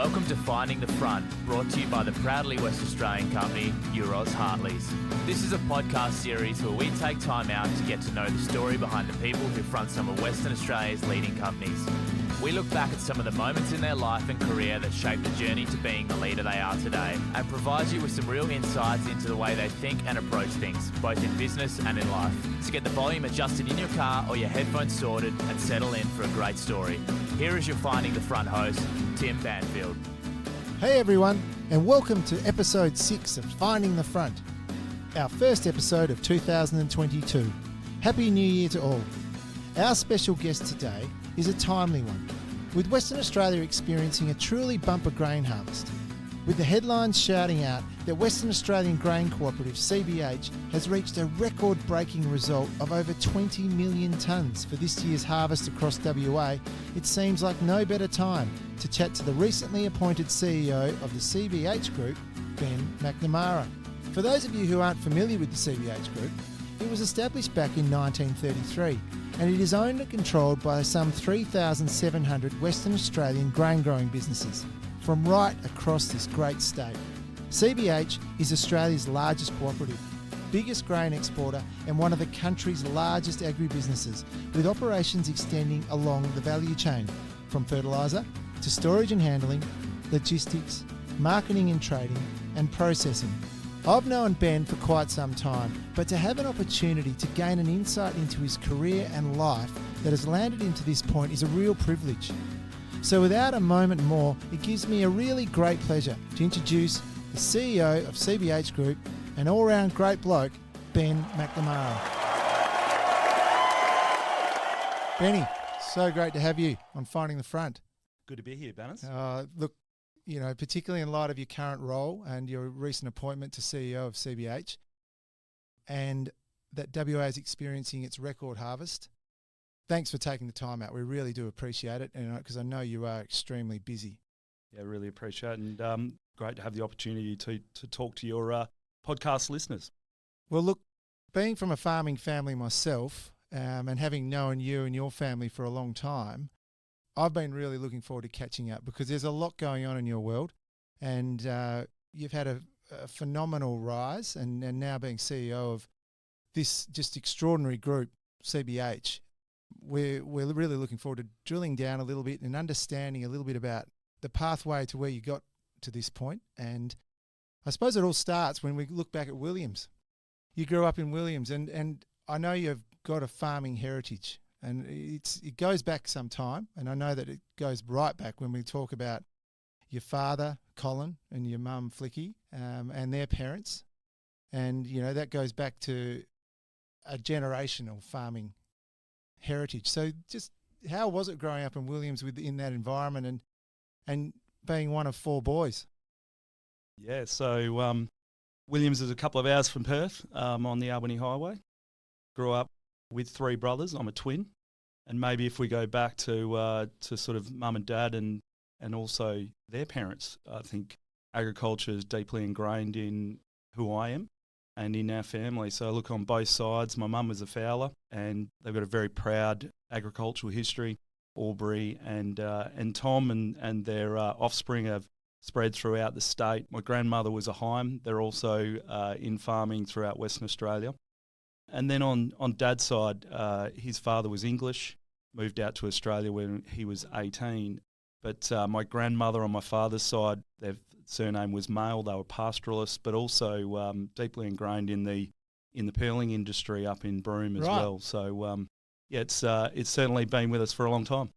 Welcome to Finding the Front, brought to you by the proudly West Australian company, Euros Hartleys. This is a podcast series where we take time out to get to know the story behind the people who front some of Western Australia's leading companies. We look back at some of the moments in their life and career that shaped the journey to being the leader they are today, and provide you with some real insights into the way they think and approach things, both in business and in life. So get the volume adjusted in your car or your headphones sorted and settle in for a great story. Here is your Finding the Front host, Tim Banfield. Hey everyone, and welcome to episode 6 of Finding the Front, our first episode of 2022. Happy New Year to all. Our special guest today is a timely one, with Western Australia experiencing a truly bumper grain harvest, with the headlines shouting out that Western Australian Grain Co-operative CBH has reached a record-breaking result of over 20 million tonnes for this year's harvest across WA. It seems like no better time to chat to the recently appointed CEO of the CBH Group, Ben Macnamara. For those of you who aren't familiar with the CBH Group, it was established back in 1933, and it is owned and controlled by some 3,700 Western Australian grain growing businesses from right across this great state. CBH is Australia's largest cooperative, biggest grain exporter, and one of the country's largest agribusinesses, with operations extending along the value chain, from fertiliser to storage and handling, logistics, marketing and trading, and processing. I've known Ben for quite some time, but to have an opportunity to gain an insight into his career and life that has landed him to this point is a real privilege. So without a moment more, it gives me a really great pleasure to introduce the CEO of CBH Group, an all-round great bloke, Ben Macnamara. Benny, so great to have you on Finding the Front. Good to be here, Banners. Look, you know, particularly in light of your current role and your recent appointment to CEO of CBH, and that WA is experiencing its record harvest. Thanks for taking the time out. We really do appreciate it, and because I know you are extremely busy. Yeah, really appreciate it, and great to have the opportunity to talk to your podcast listeners. Well, look, being from a farming family myself, and having known you and your family for a long time, I've been really looking forward to catching up because there's a lot going on in your world, and you've had a phenomenal rise, and now being CEO of this just extraordinary group, CBH. We're really looking forward to drilling down a little bit and understanding a little bit about the pathway to where you got to this point. And I suppose it all starts when we look back at Williams. You grew up in Williams, and I know you've got a farming heritage. And it goes back some time, and I know that it goes right back when we talk about your father, Colin, and your mum, Flicky, and their parents. And, you know, that goes back to a generational farming heritage. So just how was it growing up in Williams within that environment and being one of 4 boys? Yeah, so Williams is a couple of hours from Perth on the Albany Highway. Grew up with 3 brothers. I'm a twin. And maybe if we go back to sort of mum and dad and also their parents, I think agriculture is deeply ingrained in who I am and in our family. So I look on both sides. My mum was a fowler, and they've got a very proud agricultural history. Aubrey and Tom and their offspring have spread throughout the state. My grandmother was a Heim. They're also in farming throughout Western Australia. And then on Dad's side, his father was English, moved out to Australia when he was 18. But my grandmother on my father's side, their surname was Male. They were pastoralists, but also deeply ingrained in the pearling industry up in Broome as well. So it's certainly been with us for a long time.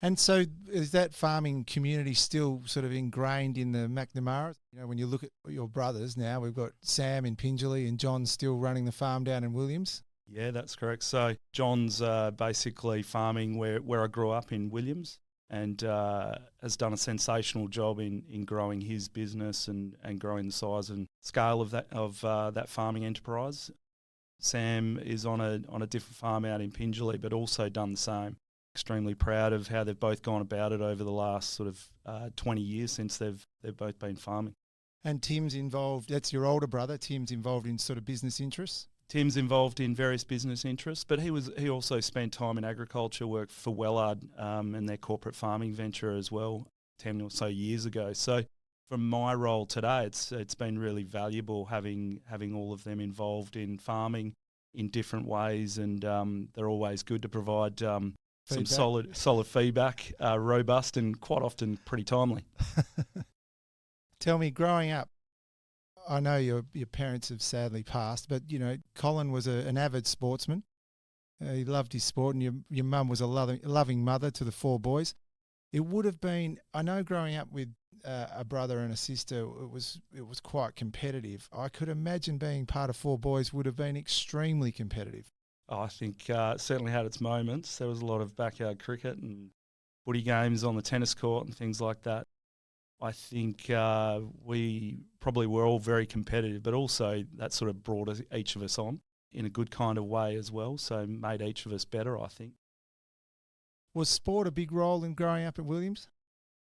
And so is that farming community still sort of ingrained in the Macnamaras? You know, when you look at your brothers now, we've got Sam in Pingelly and John still running the farm down in Williams. Yeah, that's correct. So John's basically farming where I grew up in Williams, and has done a sensational job in growing his business and growing the size and scale of that farming enterprise. Sam is on a different farm out in Pingelly, but also done the same. Extremely proud of how they've both gone about it over the last sort of 20 years since they've both been farming. And Tim's involved, that's your older brother, Tim's involved in sort of business interests? Tim's involved in various business interests, but he also spent time in agriculture, worked for Wellard and their corporate farming venture as well. 10 or so years ago. So from my role today, it's been really valuable having all of them involved in farming in different ways, and they're always good to provide some solid feedback, robust and quite often pretty timely. Tell me, growing up, I know your parents have sadly passed, but Colin was an avid sportsman. He loved his sport, and your mum was a loving mother to the 4 boys. It would have been, I know, growing up with a brother and a sister, it was quite competitive. I could imagine being part of 4 boys would have been extremely competitive. I think it certainly had its moments. There was a lot of backyard cricket and footy games on the tennis court and things like that. I think we probably were all very competitive, but also that sort of brought each of us on in a good kind of way as well, so made each of us better, I think. Was sport a big role in growing up at Williams?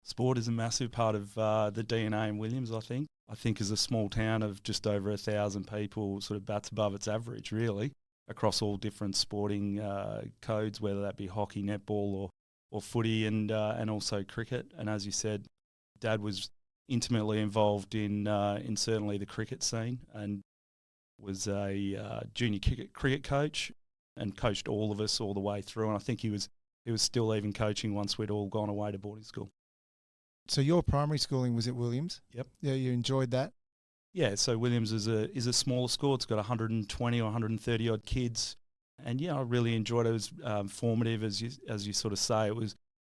Sport is a massive part of the DNA in Williams, I think. I think as a small town of just over 1,000 people, sort of bats above its average, really, across all different sporting codes, whether that be hockey, netball or footy and also cricket. And as you said, Dad was intimately involved in certainly the cricket scene and was a junior cricket coach and coached all of us all the way through. And I think he was still even coaching once we'd all gone away to boarding school. So your primary schooling was at Williams? Yep. Yeah, you enjoyed that? Yeah, so Williams is a smaller school. It's got 120 or 130 odd kids. And yeah, I really enjoyed it. It was formative, as you sort of say.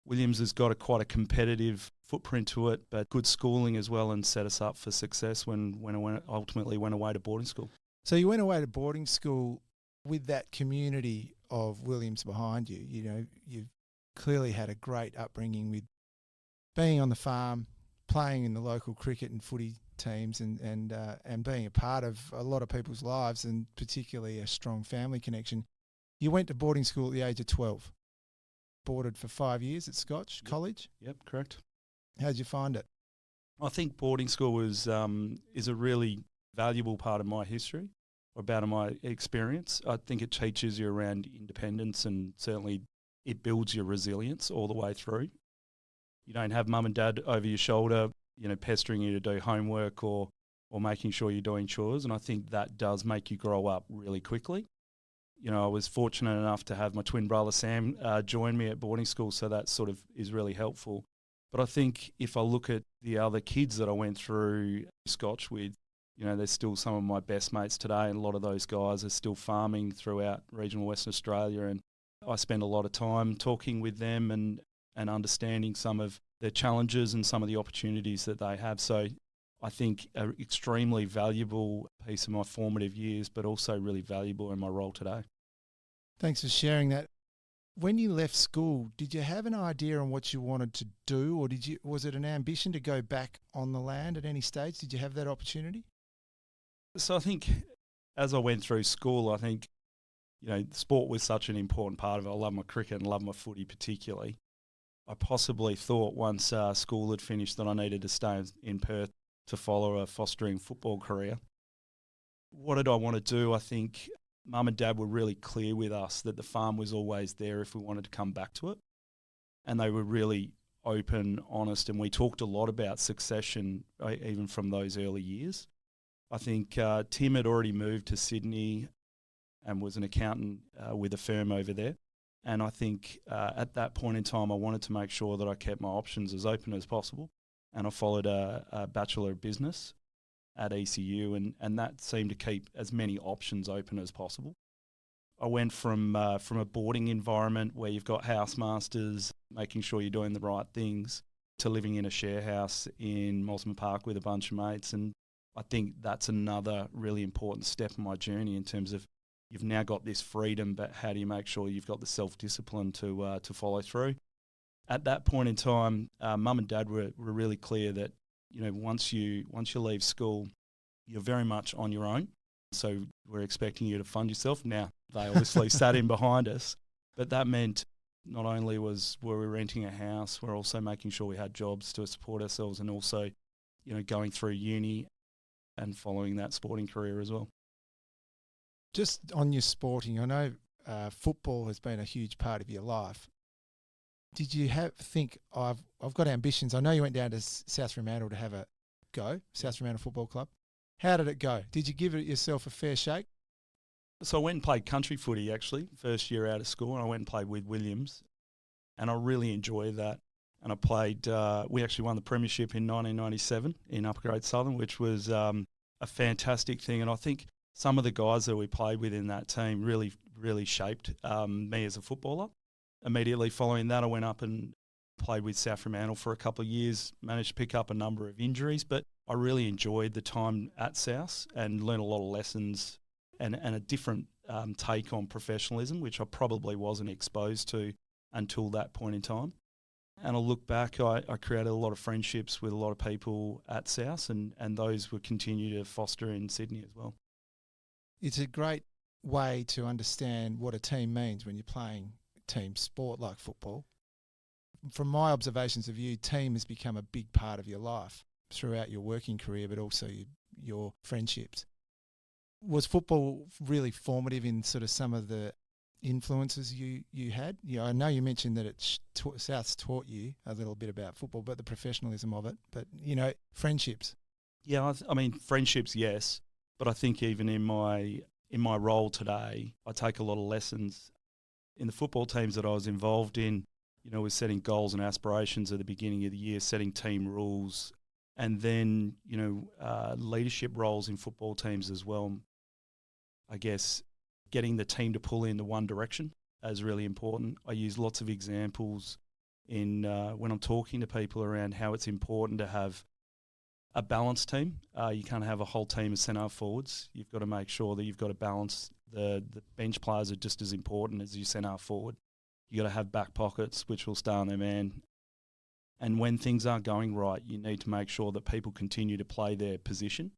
Williams has got quite a competitive footprint to it, but good schooling as well, and set us up for success when I ultimately went away to boarding school. So you went away to boarding school with that community of Williams behind you. You've clearly had a great upbringing with being on the farm, playing in the local cricket and footy teams, and being a part of a lot of people's lives, and particularly a strong family connection. You went to boarding school at the age of 12. Boarded for 5 years at Scotch College. Yep, correct. How'd you find it? I think boarding school is a really valuable part of my history, or part of my experience. I think it teaches you around independence, and certainly it builds your resilience all the way through. You don't have mum and dad over your shoulder, pestering you to do homework or making sure you're doing chores, and I think that does make you grow up really quickly. I was fortunate enough to have my twin brother Sam join me at boarding school, so that sort of is really helpful. But I think if I look at the other kids that I went through Scotch with, they're still some of my best mates today, and a lot of those guys are still farming throughout regional Western Australia, and I spend a lot of time talking with them and understanding some of their challenges and some of the opportunities that they have. So I think an extremely valuable piece of my formative years, but also really valuable in my role today. Thanks for sharing that. When you left school, did you have an idea on what you wanted to do, or was it an ambition to go back on the land at any stage? Did you have that opportunity? So I think as I went through school, I think, sport was such an important part of it. I love my cricket and love my footy particularly. I possibly thought once school had finished that I needed to stay in Perth to follow a fostering football career. What did I want to do? I think Mum and Dad were really clear with us that the farm was always there if we wanted to come back to it. And they were really open, honest, and we talked a lot about succession even from those early years. I think Tim had already moved to Sydney and was an accountant with a firm over there. And I think at that point in time, I wanted to make sure that I kept my options as open as possible. And I followed a Bachelor of Business at ECU, and that seemed to keep as many options open as possible. I went from a boarding environment where you've got housemasters, making sure you're doing the right things, to living in a share house in Mosman Park with a bunch of mates. And I think that's another really important step in my journey in terms of you've now got this freedom, but how do you make sure you've got the self-discipline to follow through? At that point in time, Mum and Dad were really clear that once you leave school, you're very much on your own. So we're expecting you to fund yourself. Now, they obviously sat in behind us, but that meant not only were we renting a house, we're also making sure we had jobs to support ourselves, and also, going through uni and following that sporting career as well. Just on your sporting, I know football has been a huge part of your life. Did you think, I've got ambitions? I know you went down to South Fremantle to have a go, South Fremantle Football Club. How did it go? Did you give it yourself a fair shake? So I went and played country footy, actually, first year out of school, and I went and played with Williams, and I really enjoyed that. And I played, we actually won the premiership in 1997 in Upper Grade Southern, which was a fantastic thing. And I think some of the guys that we played with in that team really, really shaped me as a footballer. Immediately following that, I went up and played with South Fremantle for a couple of years, managed to pick up a number of injuries, but I really enjoyed the time at South and learned a lot of lessons and a different take on professionalism, which I probably wasn't exposed to until that point in time. And I look back, I created a lot of friendships with a lot of people at South, and those will continue to foster in Sydney as well. It's a great way to understand what a team means when you're playing team sport like football. From my observations of you, team has become a big part of your life throughout your working career, but also your friendships. Was football really formative in sort of some of the influences you had? Yeah, I know you mentioned that South's taught you a little bit about football, but the professionalism of it. But, friendships. Yeah, I mean, friendships, yes. But I think even in my role today, I take a lot of lessons in the football teams that I was involved in. Was setting goals and aspirations at the beginning of the year, setting team rules, and then, leadership roles in football teams as well. I guess getting the team to pull in the one direction is really important. I use lots of examples in when I'm talking to people around how it's important to have a balanced team. You can't have a whole team of centre forwards. You've got to make sure that you've got to balance. The bench players are just as important as your centre forward. You got to have back pockets, which will stay on their man. And when things aren't going right, you need to make sure that people continue to play their position,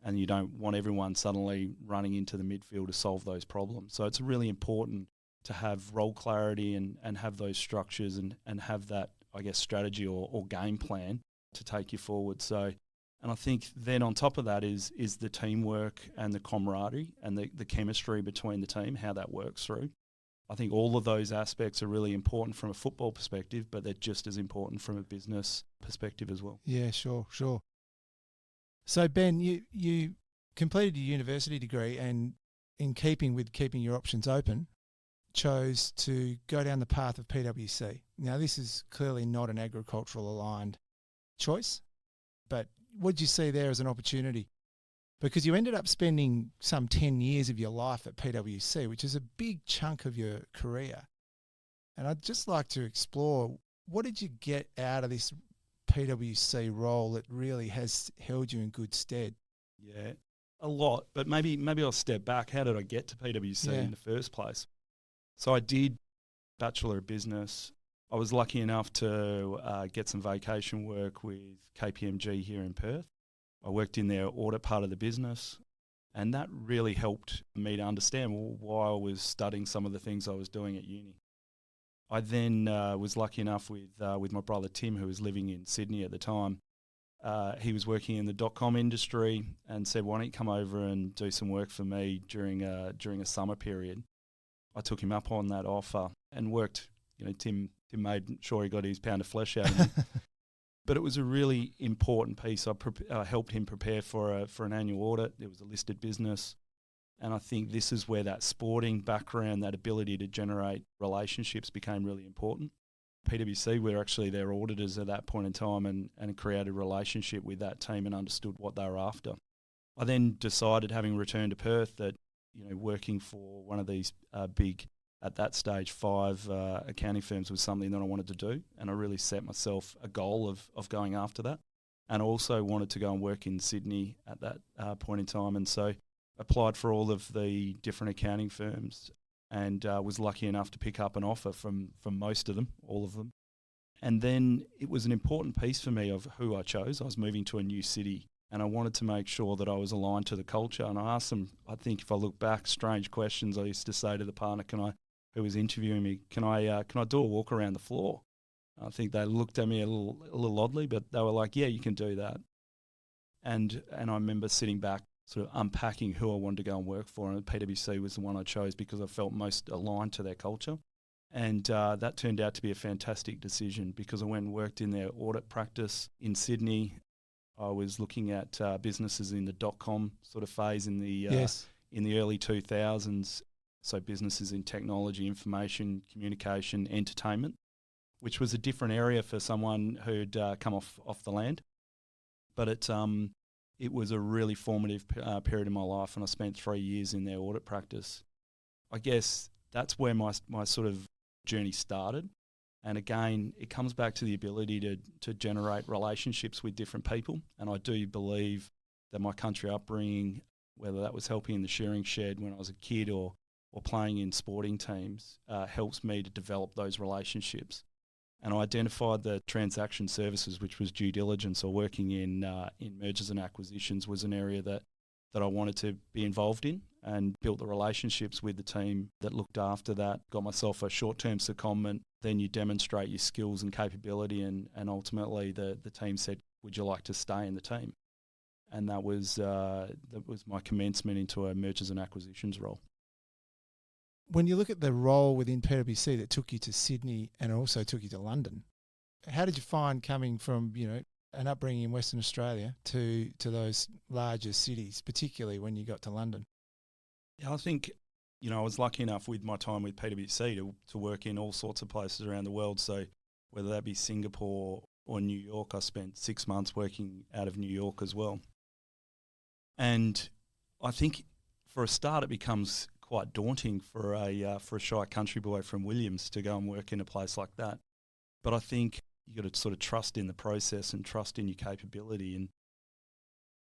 and you don't want everyone suddenly running into the midfield to solve those problems. So it's really important to have role clarity and have those structures and have that, I guess, strategy or game plan to take you forward. So, and I think then on top of that is the teamwork and the camaraderie and the chemistry between the team, how that works through. I think all of those aspects are really important from a football perspective, but they're just as important from a business perspective as well. Yeah, sure. So, Ben, you completed your university degree and, in keeping with keeping your options open, chose to go down the path of PwC. Now, this is clearly not an agricultural aligned choice, but what did you see there as an opportunity? Because you ended up spending some 10 years of your life at PwC, which is a big chunk of your career. And I'd just like to explore, what did you get out of this PwC role that really has held you in good stead? Yeah, a lot, but maybe I'll step back. How did I get to PwC in the first place? So I did Bachelor of Business. I was lucky enough to get some vacation work with KPMG here in Perth. I worked in their audit part of the business, and that really helped me to understand why I was studying some of the things I was doing at uni. I then was lucky enough with my brother Tim, who was living in Sydney at the time. He was working in the .com industry and said, "Why don't you come over and do some work for me during a summer period?" I took him up on that offer and worked. Tim made sure he got his pound of flesh out of me. But it was a really important piece. I helped him prepare for an annual audit. It was a listed business. And I think this is where that sporting background, that ability to generate relationships became really important. PwC were actually their auditors at that point in time and created a relationship with that team and understood what they were after. I then decided, having returned to Perth, that working for one of these big, at that stage, 5 accounting firms was something that I wanted to do, and I really set myself a goal of going after that. And I also wanted to go and work in Sydney at that point in time, and so applied for all of the different accounting firms and was lucky enough to pick up an offer from most of them, all of them. And then it was an important piece for me of who I chose. I was moving to a new city, and I wanted to make sure that I was aligned to the culture. And I asked them, I think if I look back, strange questions I used to say to the partner, who was interviewing me, can I do a walk around the floor? I think they looked at me a little oddly, but they were like, yeah, you can do that. And I remember sitting back, sort of unpacking who I wanted to go and work for, and PwC was the one I chose because I felt most aligned to their culture. And that turned out to be a fantastic decision because I went and worked in their audit practice in Sydney. I was looking at businesses in the dot-com sort of phase in the early 2000s, so businesses in technology, information, communication, entertainment, which was a different area for someone who'd come off the land. But it was a really formative period in my life, and I spent 3 years in their audit practice. I guess that's where my sort of journey started. And again, it comes back to the ability to generate relationships with different people. And I do believe that my country upbringing, whether that was helping in the shearing shed when I was a kid or playing in sporting teams, helps me to develop those relationships. And I identified the transaction services, which was due diligence or working in mergers and acquisitions, was an area that I wanted to be involved in, and built the relationships with the team that looked after that. Got myself a short-term secondment. Then you demonstrate your skills and capability, and ultimately the team said, "Would you like to stay in the team?" And that was my commencement into a mergers and acquisitions role. When you look at the role within PwC that took you to Sydney and also took you to London, how did you find coming from, an upbringing in Western Australia to those larger cities, particularly when you got to London? Yeah, I think, I was lucky enough with my time with PwC to work in all sorts of places around the world. So whether that be Singapore or New York, I spent 6 months working out of New York as well. And I think for a start, it becomes quite daunting for a shy country boy from Williams to go and work in a place like that. But I think you got to sort of trust in the process and trust in your capability. And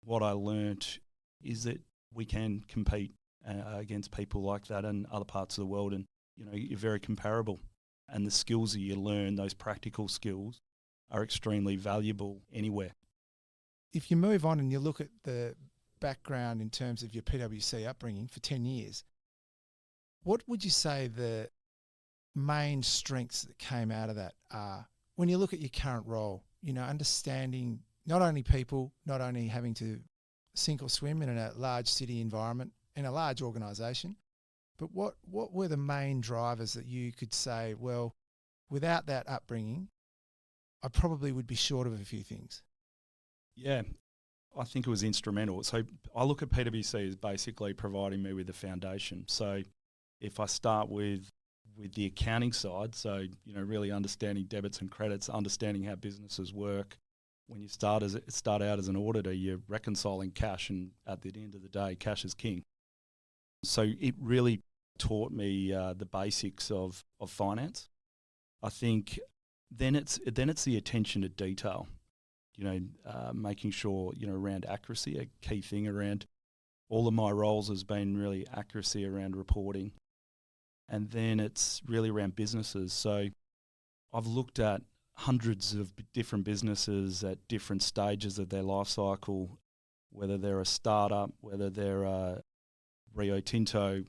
what I learnt is that we can compete against people like that in other parts of the world, and you're very comparable. And the skills that you learn, those practical skills, are extremely valuable anywhere. If you move on and you look at the background in terms of your PwC upbringing for 10 years, what would you say the main strengths that came out of that are when you look at your current role? Understanding not only people, not only having to sink or swim in a large city environment, in a large organisation, but what were the main drivers that you could say, well, without that upbringing, I probably would be short of a few things? Yeah, I think it was instrumental. So I look at PwC as basically providing me with the foundation. So if I start with the accounting side, so really understanding debits and credits, understanding how businesses work. When you start out as an auditor, you're reconciling cash, and at the end of the day, cash is king. So it really taught me the basics of finance. I think then it's the attention to detail. Making sure around accuracy, a key thing around all of my roles has been really accuracy around reporting. And then it's really around businesses. So I've looked at hundreds of different businesses at different stages of their life cycle, whether they're a startup, whether they're a Rio Tinto,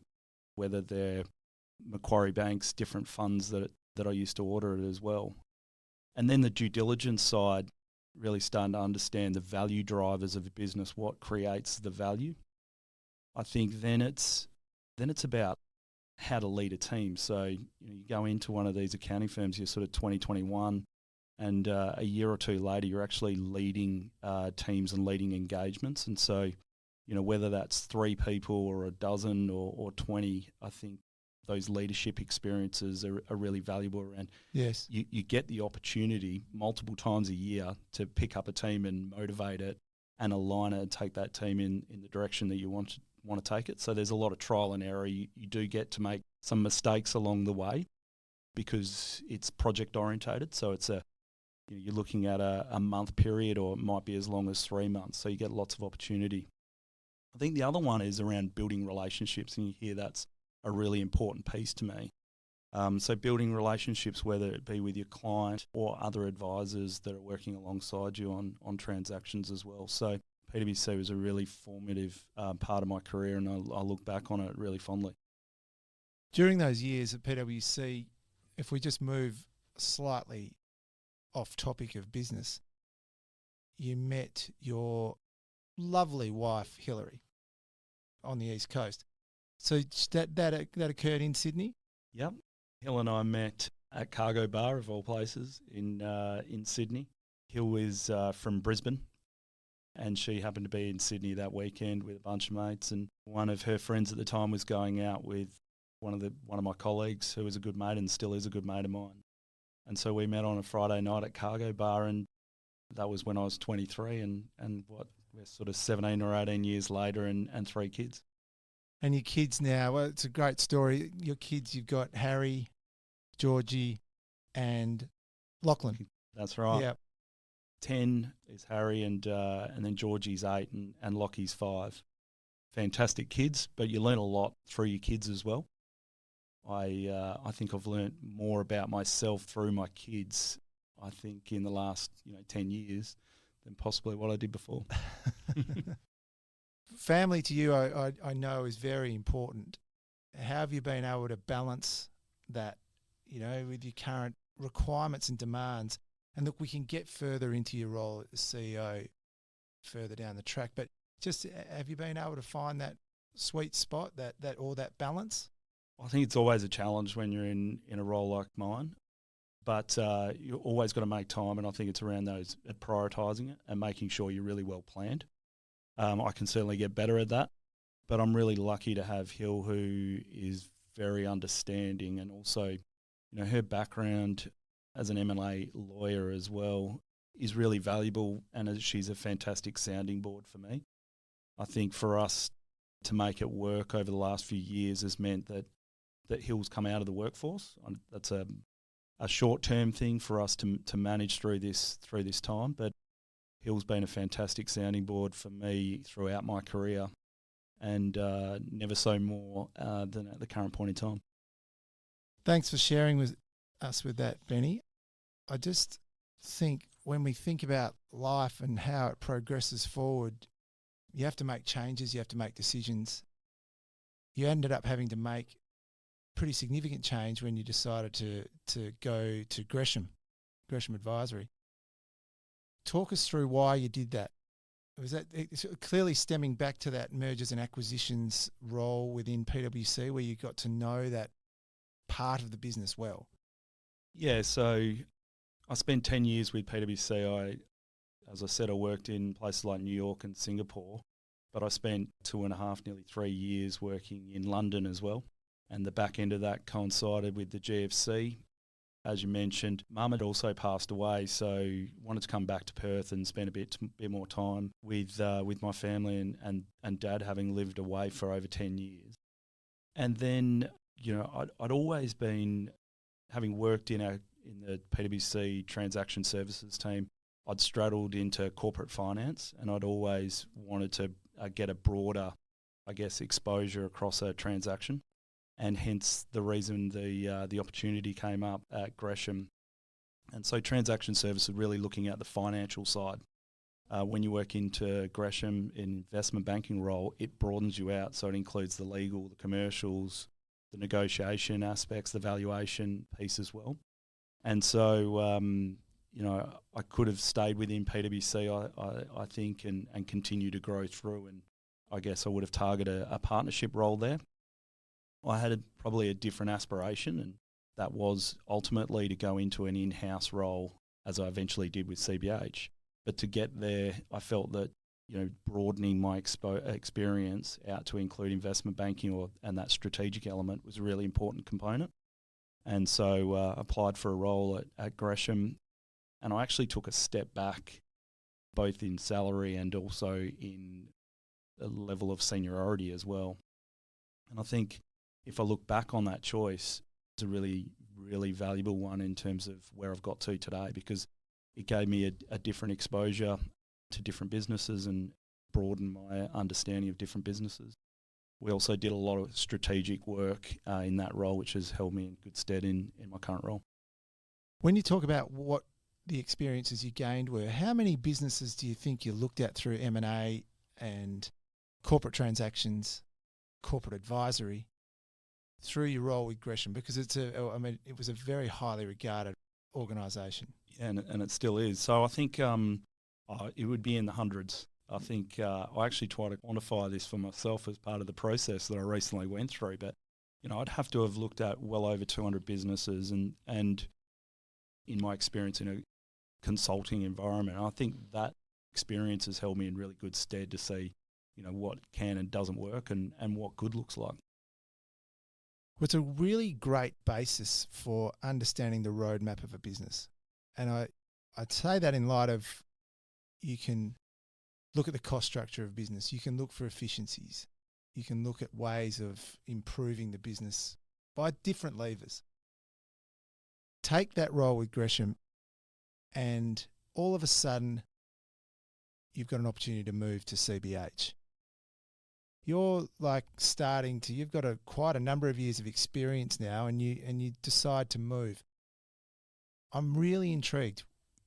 whether they're Macquarie Banks, different funds that I used to audit as well. And then the due diligence side, really starting to understand the value drivers of a business, what creates the value. I think then it's about how to lead a team. So you go into one of these accounting firms, you're sort of 2021, and a year or two later, you're actually leading teams and leading engagements. And so, whether that's 3 people or a dozen or 20, I think those leadership experiences are really valuable around. Yes. You get the opportunity multiple times a year to pick up a team and motivate it and align it and take that team in the direction that you want to take it. So there's a lot of trial and error. You do get to make some mistakes along the way because it's project orientated. So it's you're looking at a month period, or it might be as long as 3 months. So you get lots of opportunity. I think the other one is around building relationships, and you hear that's a really important piece to me. So building relationships, whether it be with your client or other advisors that are working alongside you on transactions as well. So PwC was a really formative part of my career, and I look back on it really fondly. During those years at PwC, if we just move slightly off topic of business, you met your lovely wife, Hillary, on the East Coast. So that occurred in Sydney? Yep. Hill and I met at Cargo Bar, of all places, in Sydney. Hill is from Brisbane, and she happened to be in Sydney that weekend with a bunch of mates. And one of her friends at the time was going out with one of my colleagues, who was a good mate and still is a good mate of mine. And so we met on a Friday night at Cargo Bar, and that was when I was 23, and we're sort of 17 or 18 years later, and 3 kids. And your kids now, well, it's a great story. Your kids, you've got Harry, Georgie, and Lachlan. That's right. Yeah. 10 is Harry, and then Georgie's 8, and Lockie's 5. Fantastic kids, but you learn a lot through your kids as well. I think I've learnt more about myself through my kids, I think, in the last 10 years than possibly what I did before. Family to you, I know, is very important. How have you been able to balance that, with your current requirements and demands? And look, we can get further into your role as CEO further down the track, but just have you been able to find that sweet spot, that balance? I think it's always a challenge when you're in a role like mine, but you always got to make time, and I think it's around those prioritising it and making sure you're really well planned. I can certainly get better at that, but I'm really lucky to have Hill, who is very understanding, and also, her background as an M&A lawyer as well is really valuable, and she's a fantastic sounding board for me. I think for us to make it work over the last few years has meant that Hill's come out of the workforce. That's a short-term thing for us to manage through this time, but Hill's been a fantastic sounding board for me throughout my career, and never so more than at the current point in time. Thanks for sharing with us with that, Benny. I just think when we think about life and how it progresses forward, you have to make changes, you have to make decisions. You ended up having to make pretty significant change when you decided to go to Gresham Advisory. Talk us through why you did that. Was that clearly stemming back to that mergers and acquisitions role within PwC, where you got to know that part of the business well? Yeah, so I spent 10 years with PwC. As I said, I worked in places like New York and Singapore, but I spent 2.5, nearly 3 years working in London as well. And the back end of that coincided with the GFC. As you mentioned, Mum had also passed away, so wanted to come back to Perth and spend a bit more time with my family and Dad, having lived away for over 10 years. And then, I'd always been, having worked in the PwC transaction services team, I'd straddled into corporate finance, and I'd always wanted to get a broader, exposure across a transaction. And hence the reason the opportunity came up at Gresham. And so transaction services, really looking at the financial side. When you work into Gresham in investment banking role, it broadens you out. So it includes the legal, the commercials, the negotiation aspects, the valuation piece as well. And so, I could have stayed within PwC, I think, and continue to grow through. And I guess I would have targeted a partnership role there. I had probably a different aspiration, and that was ultimately to go into an in-house role, as I eventually did with CBH. But to get there, I felt that broadening my experience out to include investment banking and that strategic element was a really important component. And so applied for a role at Gresham, and I actually took a step back, both in salary and also in a level of seniority as well. And I think if I look back on that choice, it's a really, really valuable one in terms of where I've got to today, because it gave me a different exposure to different businesses and broadened my understanding of different businesses. We also did a lot of strategic work in that role, which has held me in good stead in my current role. When you talk about what the experiences you gained were, how many businesses do you think you looked at through M&A and corporate transactions, corporate advisory, through your role with Gresham? Because it was a very highly regarded organisation. Yeah, and it still is. So I think it would be in the hundreds. I think I actually try to quantify this for myself as part of the process that I recently went through. But I'd have to have looked at well over 200 businesses and in my experience in a consulting environment, I think that experience has held me in really good stead to see, what can and doesn't work and what good looks like. Well, it's a really great basis for understanding the roadmap of a business. And I'd say that in light of, you can look at the cost structure of business, you can look for efficiencies, you can look at ways of improving the business by different levers. Take that role with Gresham and all of a sudden you've got an opportunity to move to CBH. You're you've got quite a number of years of experience now, and you decide to move. I'm really intrigued.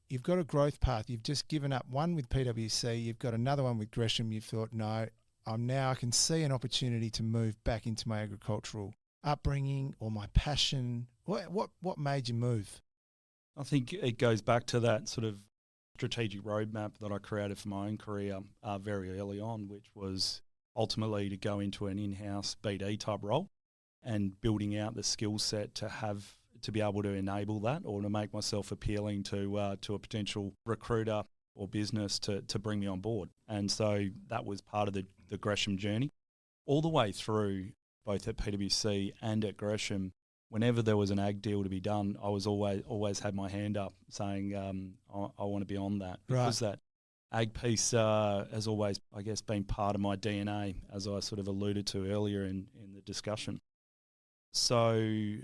You've got a growth path. You've just given up one with PwC. You've got another one with Gresham. You've thought, no, I can see an opportunity to move back into my agricultural upbringing or my passion. What made you move? I think it goes back to that sort of strategic roadmap that I created for my own career very early on, which was ultimately to go into an in-house BD type role and building out the skill set to be able to enable that, or to make myself appealing to a potential recruiter or business to bring me on board. And so that was part of the Gresham journey. All the way through, both at PwC and at Gresham, whenever there was an ag deal to be done, I was always had my hand up saying, I want to be on that. Because that ag piece has always, I guess, been part of my DNA, as I sort of alluded to earlier in the discussion. So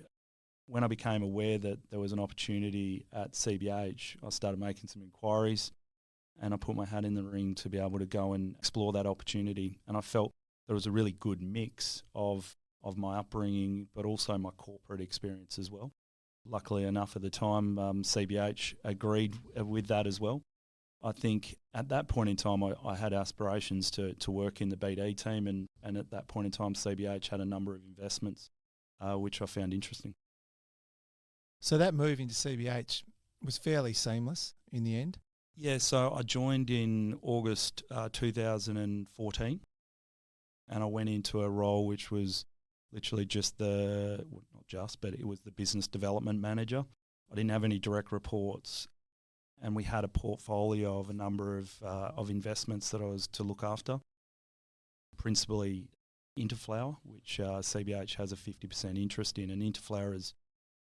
when I became aware that there was an opportunity at CBH, I started making some inquiries and I put my hat in the ring to be able to go and explore that opportunity. And I felt there was a really good mix of my upbringing, but also my corporate experience as well. Luckily enough at the time, CBH agreed with that as well. I think at that point in time, I had aspirations to work in the BD team, and at that point in time, CBH had a number of investments, which I found interesting. So that move into CBH was fairly seamless in the end? Yeah, so I joined in August 2014, and I went into a role which was literally but it was the business development manager. I didn't have any direct reports, and we had a portfolio of a number of investments that I was to look after, principally Interflower, which CBH has a 50% interest in. And Interflower is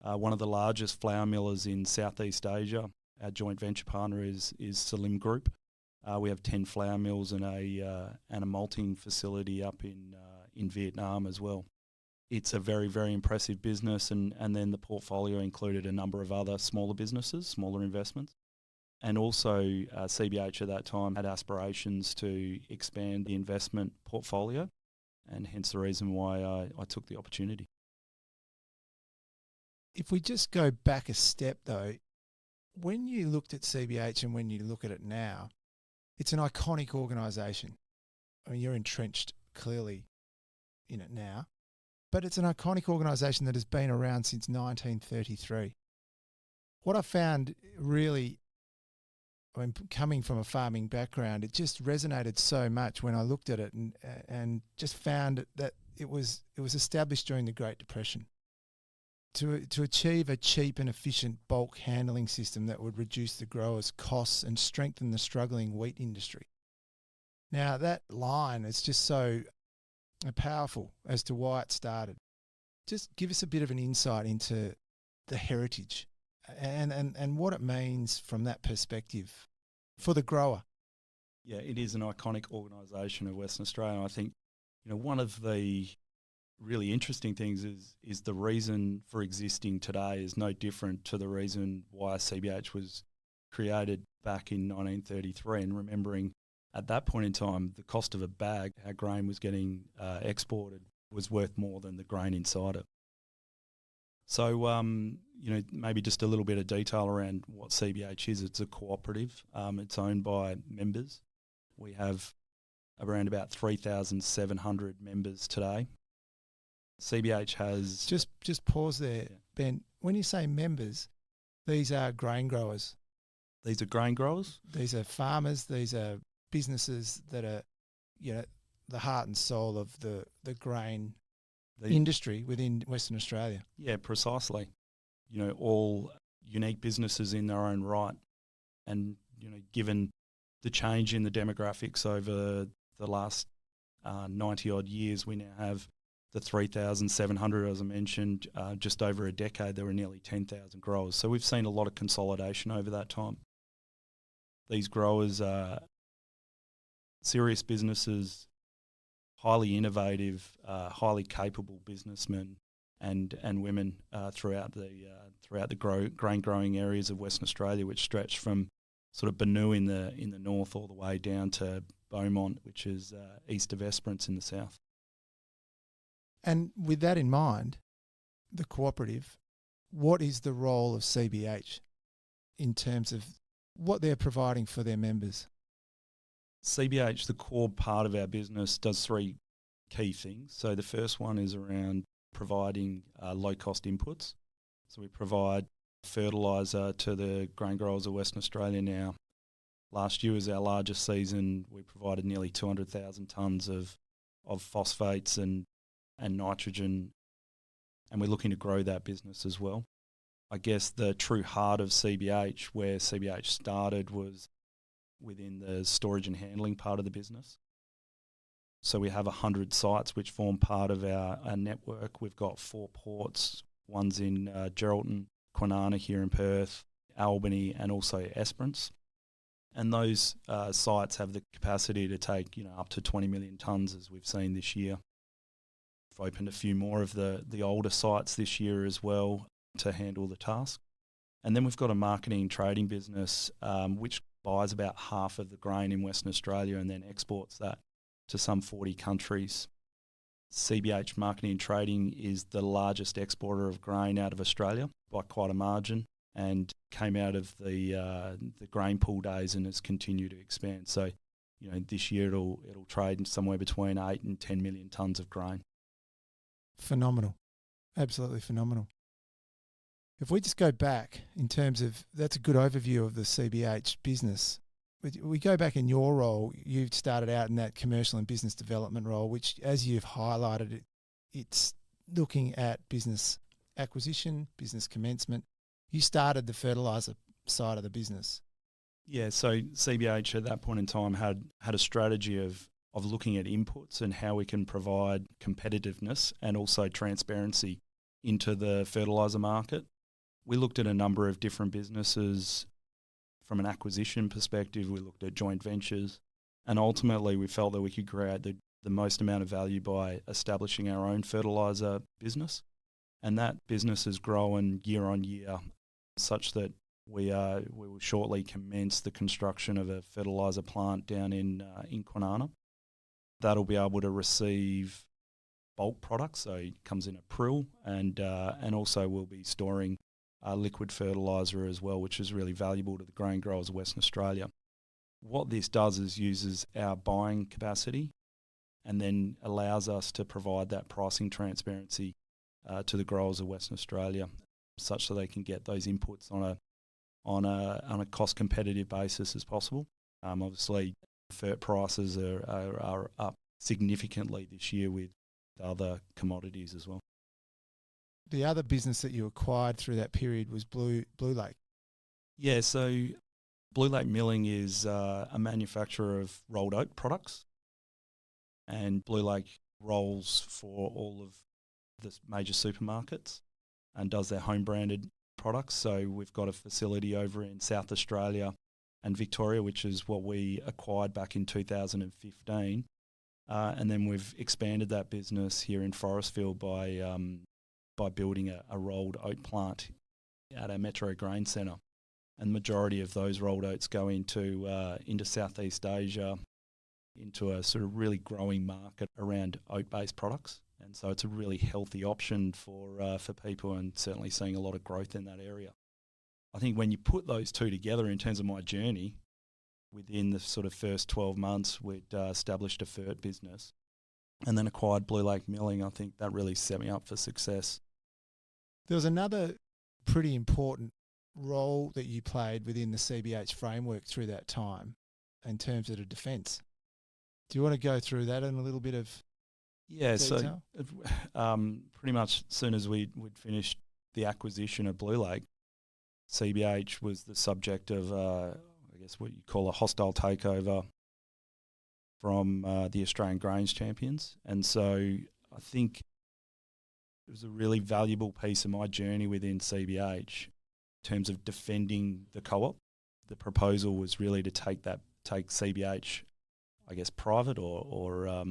one of the largest flour millers in Southeast Asia. Our joint venture partner is Salim Group. We have 10 flour mills and a malting facility up in Vietnam as well. It's a very, very impressive business, and then the portfolio included a number of other smaller businesses, smaller investments. And also CBH at that time had aspirations to expand the investment portfolio, and hence the reason why I took the opportunity. If we just go back a step though, when you looked at CBH and when you look at it now, it's an iconic organisation. I mean, you're entrenched clearly in it now, but it's an iconic organisation that has been around since 1933. What I found really, I mean, coming from a farming background, it just resonated so much when I looked at it and just found that it was established during the Great Depression to achieve a cheap and efficient bulk handling system that would reduce the growers' costs and strengthen the struggling wheat industry. Now that line is just so powerful as to why it started. Just give us a bit of an insight into the heritage and what it means from that perspective for the grower. Yeah, it is an iconic organisation of Western Australia. And I think, one of the really interesting things is the reason for existing today is no different to the reason why CBH was created back in 1933. And remembering at that point in time, the cost of a bag, how grain was getting exported, was worth more than the grain inside it. So, maybe just a little bit of detail around what CBH is. It's a cooperative. It's owned by members. We have around about 3,700 members today. CBH has... Just pause there, yeah. Ben. When you say members, these are grain growers. These are grain growers? These are farmers. These are businesses that are, the heart and soul of the grain industry within Western Australia. Yeah, precisely. All unique businesses in their own right. And, given the change in the demographics over the last 90-odd years, we now have the 3,700, as I mentioned. Just over a decade, there were nearly 10,000 growers. So we've seen a lot of consolidation over that time. These growers are serious businesses, highly innovative, highly capable businessmen and women throughout the grain growing areas of Western Australia, which stretch from sort of Benue in the north all the way down to Beaumont, which is east of Esperance in the south. And with that in mind, the cooperative, what is the role of CBH in terms of what they're providing for their members? CBH, the core part of our business, does three key things. So the first one is around providing low-cost inputs. So we provide fertiliser to the grain growers of Western Australia now. Last year was our largest season. We provided nearly 200,000 tonnes of phosphates and nitrogen, and we're looking to grow that business as well. I guess the true heart of CBH, where CBH started, was within the storage and handling part of the business. So we have 100 sites which form part of our network. We've got 4 ports. One's in Geraldton, Kwinana here in Perth, Albany, and also Esperance. And those sites have the capacity to take up to 20 million tonnes, as we've seen this year. We've opened a few more of the older sites this year as well to handle the task. And then we've got a marketing and trading business which buys about half of the grain in Western Australia and then exports that to some 40 countries. CBH Marketing and Trading is the largest exporter of grain out of Australia by quite a margin, and came out of the grain pool days and has continued to expand. So, this year it'll trade somewhere between 8 and 10 million tonnes of grain. Phenomenal. Absolutely phenomenal. If we just go back in terms of, that's a good overview of the CBH business. We go back in your role, you've started out in that commercial and business development role, which, as you've highlighted, it's looking at business acquisition, business commencement. You started the fertiliser side of the business. Yeah, so CBH at that point in time had a strategy of looking at inputs and how we can provide competitiveness and also transparency into the fertiliser market. We looked at a number of different businesses. From an acquisition perspective, we looked at joint ventures, and ultimately we felt that we could create the most amount of value by establishing our own fertiliser business. And that business has grown year on year, such that we will shortly commence the construction of a fertiliser plant down in Kwinana. That'll be able to receive bulk products, so it comes in a prill, and also we'll be storing liquid fertiliser as well, which is really valuable to the grain growers of Western Australia. What this does is uses our buying capacity and then allows us to provide that pricing transparency to the growers of Western Australia, such that they can get those inputs on a cost competitive basis as possible. Obviously, fert prices are up significantly this year with other commodities as well. The other business that you acquired through that period was Blue Lake. Yeah, so Blue Lake Milling is a manufacturer of rolled oat products, and Blue Lake rolls for all of the major supermarkets and does their home branded products. So we've got a facility over in South Australia and Victoria, which is what we acquired back in 2015. And then we've expanded that business here in Forestfield by building a rolled oat plant at our Metro Grain Centre. And the majority of those rolled oats go into Southeast Asia, into a sort of really growing market around oat-based products. And so it's a really healthy option for people, and certainly seeing a lot of growth in that area. I think when you put those two together in terms of my journey, within the sort of first 12 months, we'd established a fert business and then acquired Blue Lake Milling. I think that really set me up for success. There was another pretty important role that you played within the CBH framework through that time in terms of the defence. Do you want to go through that in a little bit of Yeah, detail? Pretty much as soon as we'd finished the acquisition of Blue Lake, CBH was the subject of, I guess, what you call a hostile takeover from the Australian Grains Champions. And so I think it was a really valuable piece of my journey within CBH in terms of defending the co-op. The proposal was really to take CBH, I guess, private or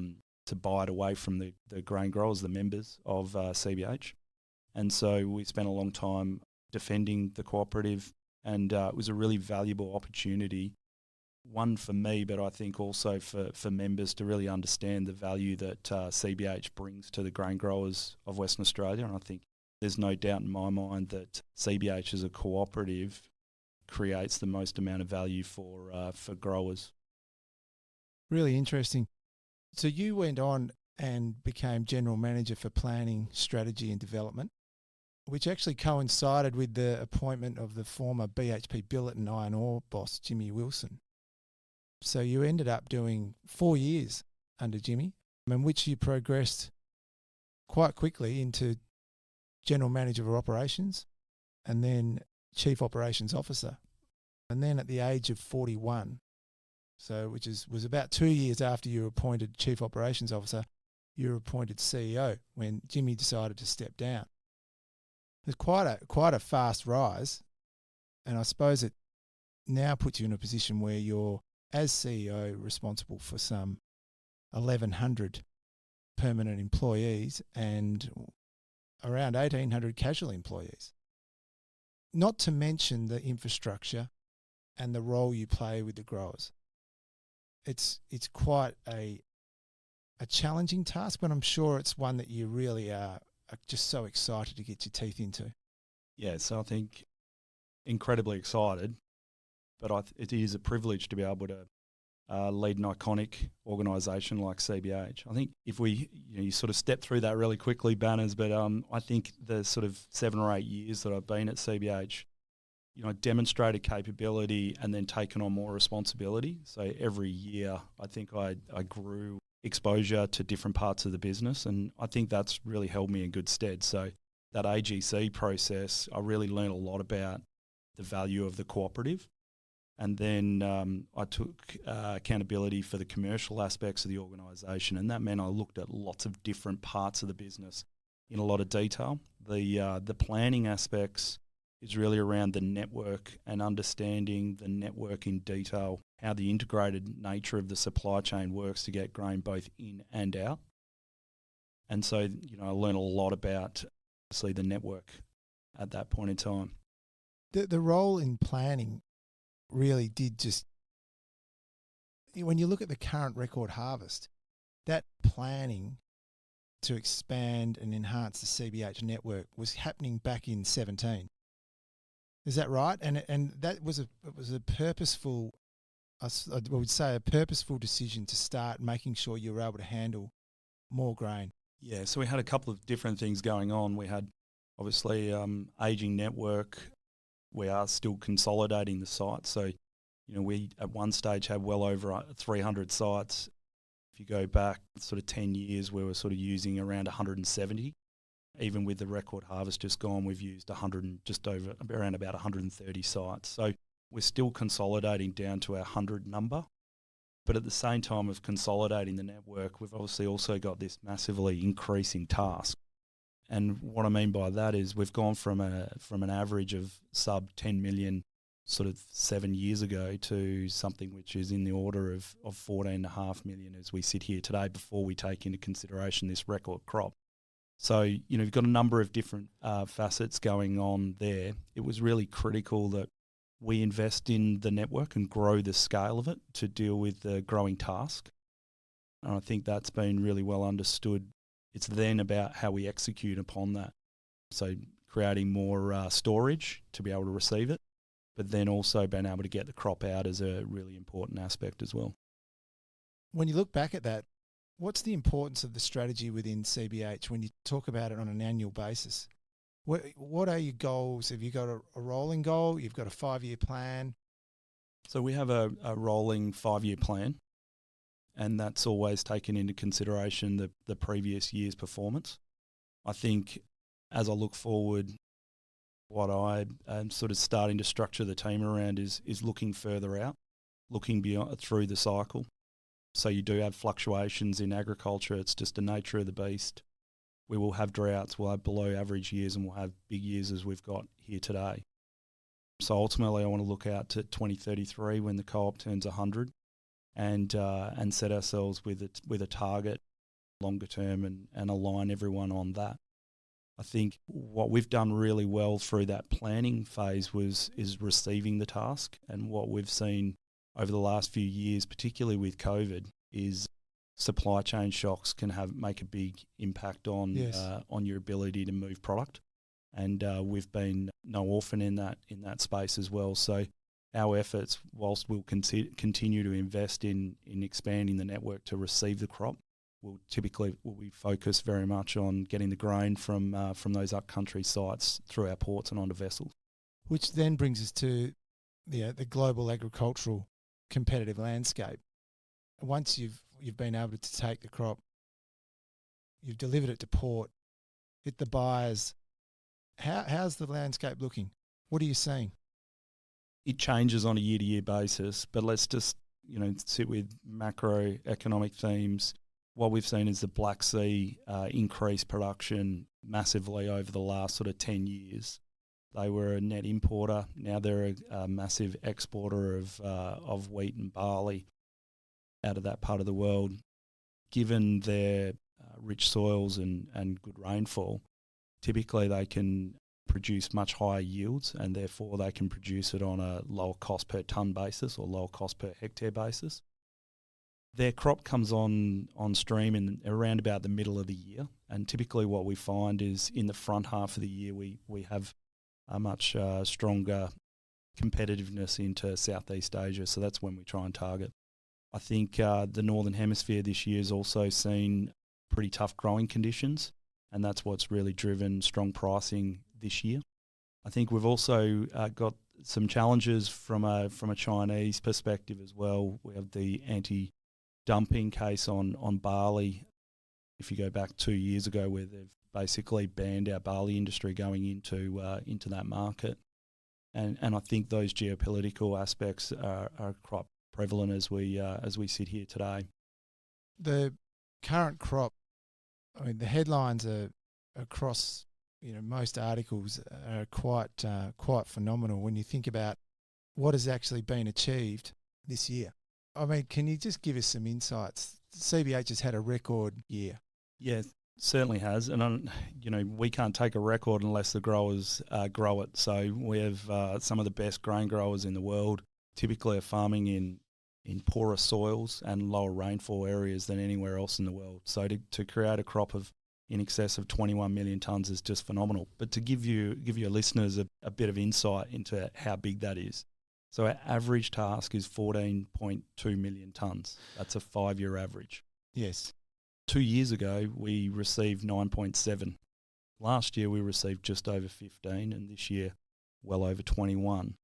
to buy it away from the grain growers, the members of CBH. And so we spent a long time defending the cooperative, and it was a really valuable opportunity, one for me, but I think also for members to really understand the value that CBH brings to the grain growers of Western Australia. And I think there's no doubt in my mind that CBH as a cooperative creates the most amount of value for growers. Really interesting. So you went on and became General Manager for Planning, Strategy and Development, which actually coincided with the appointment of the former BHP Billet and Iron Ore boss, Jimmy Wilson. So you ended up doing 4 years under Jimmy, in which you progressed quite quickly into General Manager of Operations and then Chief Operations Officer. And then at the age of 41, so was about 2 years after you were appointed Chief Operations Officer, you were appointed CEO when Jimmy decided to step down. It's quite a fast rise, and I suppose it now puts you in a position where you're, as CEO, responsible for some 1,100 permanent employees and around 1,800 casual employees. Not to mention the infrastructure and the role you play with the growers. It's quite a challenging task, but I'm sure it's one that you really are just so excited to get your teeth into. Yeah, so I think incredibly excited, but it is a privilege to be able to lead an iconic organisation like CBH. I think if you sort of step through that really quickly, Banners, but I think the sort of 7 or 8 years that I've been at CBH, demonstrated capability and then taken on more responsibility. So every year, I think I grew exposure to different parts of the business, and I think that's really held me in good stead. So that AGC process, I really learned a lot about the value of the cooperative. And then I took accountability for the commercial aspects of the organisation, and that meant I looked at lots of different parts of the business in a lot of detail. The planning aspects is really around the network and understanding the network in detail, how the integrated nature of the supply chain works to get grain both in and out. And so, I learned a lot about, obviously, the network at that point in time. The role in planning really did just, when you look at the current record harvest, that planning to expand and enhance the CBH network was happening back in 2017. Is that right? And that was a purposeful, I would say a purposeful decision to start making sure you were able to handle more grain. Yeah, so we had a couple of different things going on. We had obviously ageing network. We are still consolidating the sites. So, we at one stage had well over 300 sites. If you go back sort of 10 years, we were sort of using around 170. Even with the record harvest just gone, we've used around about 130 sites. So we're still consolidating down to our 100 number. But at the same time of consolidating the network, we've obviously also got this massively increasing task. And what I mean by that is we've gone from an average of sub 10 million sort of 7 years ago to something which is in the order of 14.5 million as we sit here today before we take into consideration this record crop. So, you've got a number of different facets going on there. It was really critical that we invest in the network and grow the scale of it to deal with the growing task. And I think that's been really well understood. It's then about how we execute upon that. So creating more storage to be able to receive it, but then also being able to get the crop out is a really important aspect as well. When you look back at that, what's the importance of the strategy within CBH when you talk about it on an annual basis? What are your goals? Have you got a rolling goal? You've got a 5-year plan? So we have a rolling 5-year plan. and that's always taken into consideration the previous year's performance. I think as I look forward, what I am sort of starting to structure the team around is looking further out, looking beyond through the cycle. So you do have fluctuations in agriculture. It's just the nature of the beast. We will have droughts, we'll have below average years, and we'll have big years as we've got here today. So ultimately I want to look out to 2033 when the co-op turns 100 and set ourselves with a target longer term and align everyone on that. I think what we've done really well through that planning phase is receiving the task, and what we've seen over the last few years, particularly with COVID, is supply chain shocks can make a big impact on your ability to move product, and we've been no orphan in that space as well. So our efforts, whilst we'll continue to invest in expanding the network to receive the crop, will be focused very much on getting the grain from those upcountry sites through our ports and onto vessels. Which then brings us to the global agricultural competitive landscape. Once you've been able to take the crop, you've delivered it to port, hit the buyers. How's the landscape looking? What are you seeing? It changes on a year-to-year basis, but let's just sit with macroeconomic themes. What we've seen is the Black Sea increase production massively over the last sort of 10 years. They were a net importer. Now they're a massive exporter of wheat and barley out of that part of the world. Given their rich soils and good rainfall, typically they can produce much higher yields, and therefore they can produce it on a lower cost per tonne basis or lower cost per hectare basis. Their crop comes on stream in around about the middle of the year, and typically what we find is in the front half of the year we have a much stronger competitiveness into Southeast Asia, so that's when we try and target. I think the Northern Hemisphere this year has also seen pretty tough growing conditions, and that's what's really driven strong pricing this year. I think we've also got some challenges from a Chinese perspective as well. We have the anti-dumping case on barley. If you go back 2 years ago, where they've basically banned our barley industry going into that market, and I think those geopolitical aspects are quite prevalent as we sit here today. The current crop, I mean, the headlines are across most articles are quite phenomenal when you think about what has actually been achieved this year. I mean, can you just give us some insights? CBH has had a record year. Yeah, certainly has, and we can't take a record unless the growers grow it. So we have some of the best grain growers in the world. Typically, are farming in poorer soils and lower rainfall areas than anywhere else in the world. So to create a crop of in excess of 21 million tonnes is just phenomenal. But to give your listeners a bit of insight into how big that is. So our average task is 14.2 million tonnes. That's a 5-year average. Yes. 2 years ago, we received 9.7. Last year, we received just over 15, and this year, well over 21.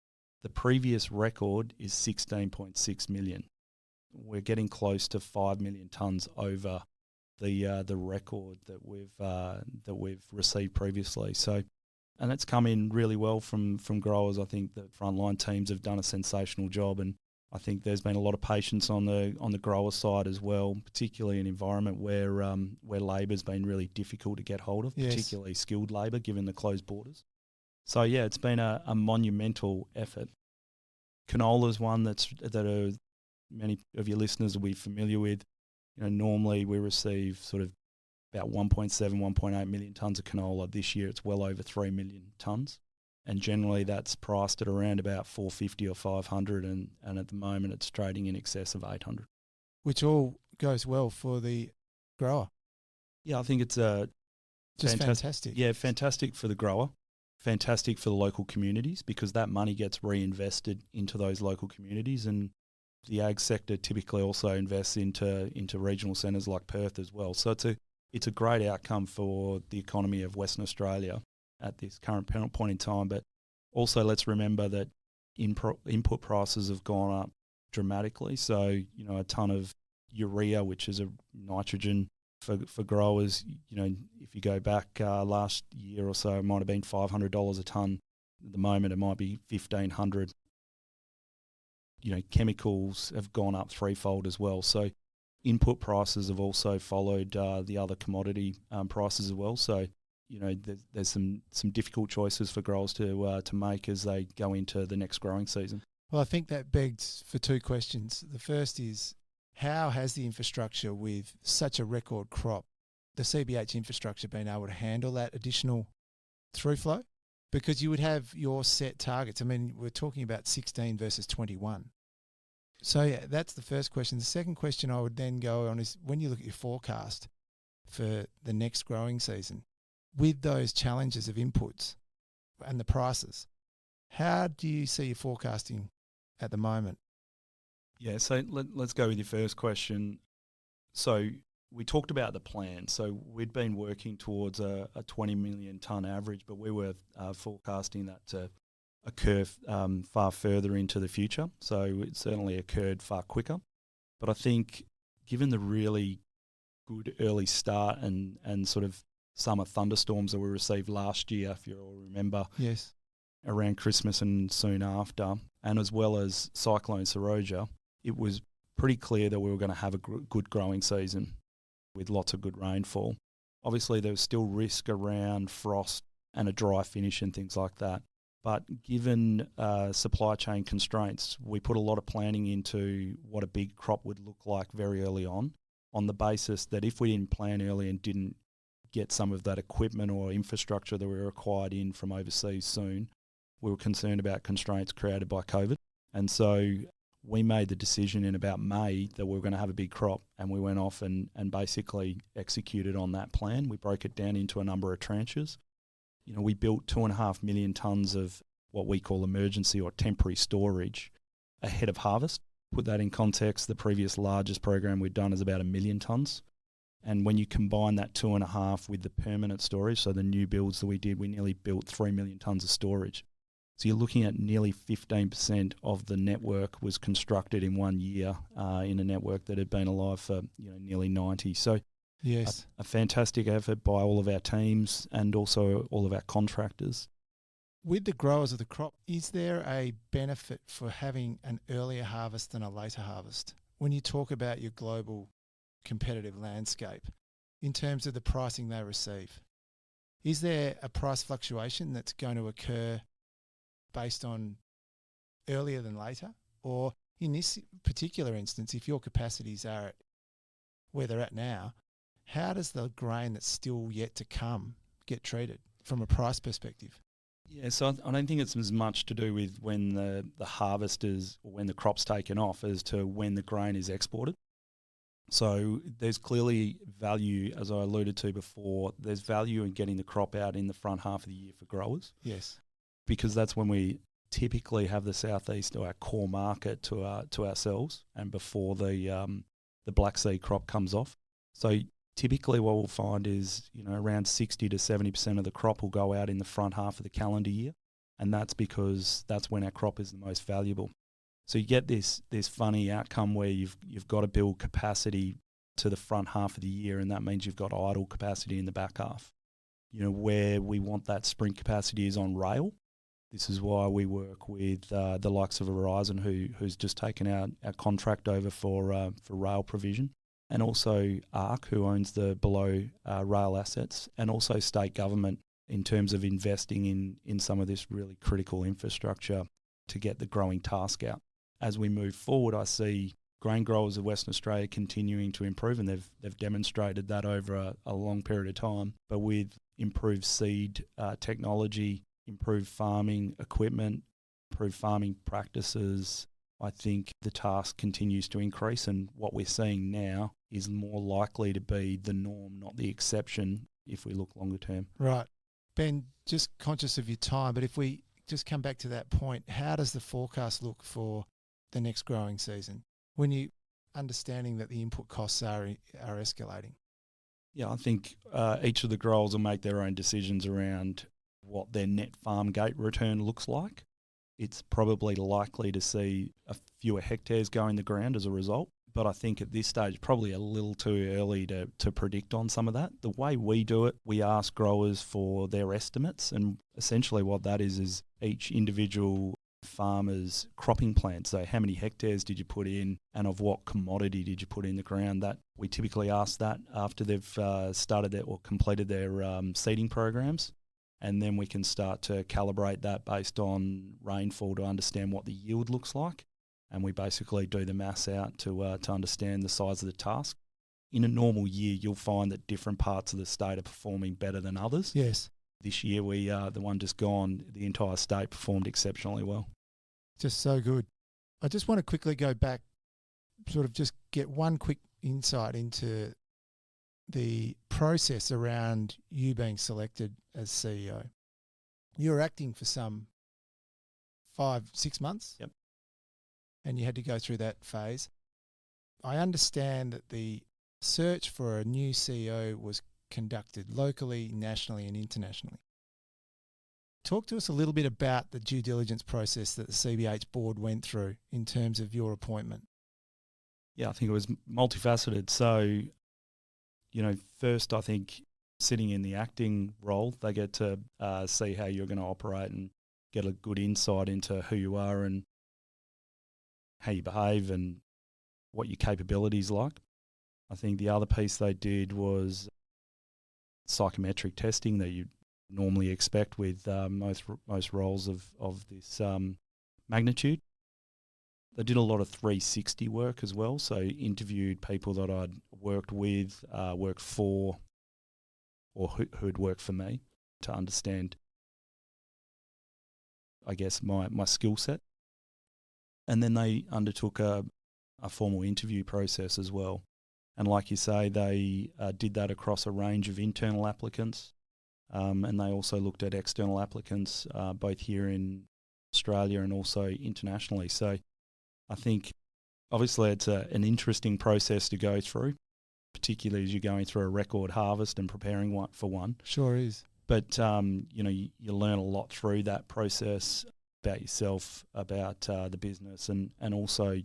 The previous record is 16.6 million. We're getting close to 5 million tonnes over the record that we've received previously. So, and it's come in really well from growers. I think the frontline teams have done a sensational job, and I think there's been a lot of patience on the grower side as well, particularly in an environment where labour's been really difficult to get hold of, yes, particularly skilled labour given the closed borders. So yeah, it's been a monumental effort. Canola's one that many of your listeners will be familiar with. Normally we receive sort of about 1.7, 1.8 million tonnes of canola. This year it's well over 3 million tonnes. And generally that's priced at around about 450 or 500, and at the moment it's trading in excess of 800. Which all goes well for the grower. Yeah, I think it's just fantastic. Yeah, fantastic for the grower, fantastic for the local communities, because that money gets reinvested into those local communities, and the ag sector typically also invests into regional centres like Perth as well. So it's a great outcome for the economy of Western Australia at this current point in time. But also let's remember that input prices have gone up dramatically. So, a tonne of urea, which is a nitrogen for growers. If you go back last year or so, it might have been $500 a tonne. At the moment, it might be $1,500. Chemicals have gone up threefold as well. So input prices have also followed the other commodity prices as well. So, there's some difficult choices for growers to make as they go into the next growing season. Well, I think that begs for two questions. The first is, how has the infrastructure with such a record crop, the CBH infrastructure, been able to handle that additional through flow? Because you would have your set targets. I mean, we're talking about 16 versus 21. So, yeah, that's the first question. The second question I would then go on is, when you look at your forecast for the next growing season, with those challenges of inputs and the prices, how do you see your forecasting at the moment? Yeah, so let's go with your first question. So we talked about the plan. So we'd been working towards a 20 million tonne average, but we were forecasting that to occur far further into the future. So it certainly occurred far quicker. But I think given the really good early start and sort of summer thunderstorms that we received last year, if you all remember, yes, around Christmas and soon after, and as well as Cyclone Saroja, it was pretty clear that we were going to have a good growing season with lots of good rainfall. Obviously, there was still risk around frost and a dry finish and things like that. But given supply chain constraints, we put a lot of planning into what a big crop would look like very early on the basis that if we didn't plan early and didn't get some of that equipment or infrastructure that we were required in from overseas soon, we were concerned about constraints created by COVID. And so we made the decision in about May that we were going to have a big crop, and we went off and basically executed on that plan. We broke it down into a number of tranches. We built 2.5 million tonnes of what we call emergency or temporary storage ahead of harvest. Put that in context, the previous largest program we'd done is about 1 million tonnes. And when you combine that 2.5 with the permanent storage, so the new builds that we did, we nearly built 3 million tonnes of storage. So you're looking at nearly 15% of the network was constructed in 1 year in a network that had been alive for nearly 90. So yes, a fantastic effort by all of our teams and also all of our contractors. With the growers of the crop, is there a benefit for having an earlier harvest than a later harvest? When you talk about your global competitive landscape, in terms of the pricing they receive, is there a price fluctuation that's going to occur based on earlier than later? Or in this particular instance, if your capacities are at where they're at now, how does the grain that's still yet to come get treated from a price perspective? Yeah, so I don't think it's as much to do with when the harvest is or when the crop's taken off as to when the grain is exported. So there's clearly value, as I alluded to before, there's value in getting the crop out in the front half of the year for growers. Yes. Because that's when we typically have the southeast or our core market to ourselves, and before the Black Sea crop comes off. So typically what we'll find is around 60 to 70% of the crop will go out in the front half of the calendar year, and that's because that's when our crop is the most valuable. So you get this funny outcome where you've got to build capacity to the front half of the year, and that means you've got idle capacity in the back half. Where we want that sprint capacity is on rail. This is why we work with the likes of Horizon, who's just taken our contract over for rail provision, and also ARC, who owns the below rail assets, and also state government in terms of investing in some of this really critical infrastructure to get the growing task out. As we move forward, I see grain growers of Western Australia continuing to improve, and they've demonstrated that over a long period of time. But with improved seed technology, improved farming equipment, improved farming practices, I think the task continues to increase, and what we're seeing now is more likely to be the norm, not the exception, if we look longer term. Right. Ben, just conscious of your time, but if we just come back to that point, how does the forecast look for the next growing season when you understanding that the input costs are escalating? Yeah, I think each of the growers will make their own decisions around what their net farm gate return looks like. It's probably likely to see a fewer hectares go in the ground as a result, But I think at this stage, probably a little too early to predict on some of that. The way we do it, we ask growers for their estimates. And essentially what that is each individual farmer's cropping plan. So how many hectares did you put in and of what commodity did you put in the ground? That we typically ask that after they've started their or completed their seeding programs. And then we can start to calibrate that based on rainfall to understand what the yield looks like. And we basically do the maths out to understand the size of the task. In a normal year, you'll find that different parts of the state are performing better than others. Yes. This year, the one just gone, the entire state performed exceptionally well. Just so good. I just want to quickly go back, sort of just get one quick insight into the process around you being selected as CEO. You were acting for some 5-6 months. Yep. And you had to go through that phase. I understand that the search for a new CEO was conducted locally, nationally and internationally. Talk to us a little bit about the due diligence process that the CBH board went through in terms of your appointment. Yeah, I think it was multifaceted. So, first I think sitting in the acting role, they get to see how you're going to operate and get a good insight into who you are and how you behave and what your capabilities like. I think the other piece they did was psychometric testing that you normally expect with most roles of this magnitude. They did a lot of 360 work as well, so interviewed people that I'd worked with, worked for, or who'd worked for me to understand, I guess, my skill set. And then they undertook a formal interview process as well. And like you say, they did that across a range of internal applicants. And they also looked at external applicants, both here in Australia and also internationally. So I think obviously it's an interesting process to go through, particularly as you're going through a record harvest and preparing for one. Sure is. But, you learn a lot through that process about yourself, about the business and also,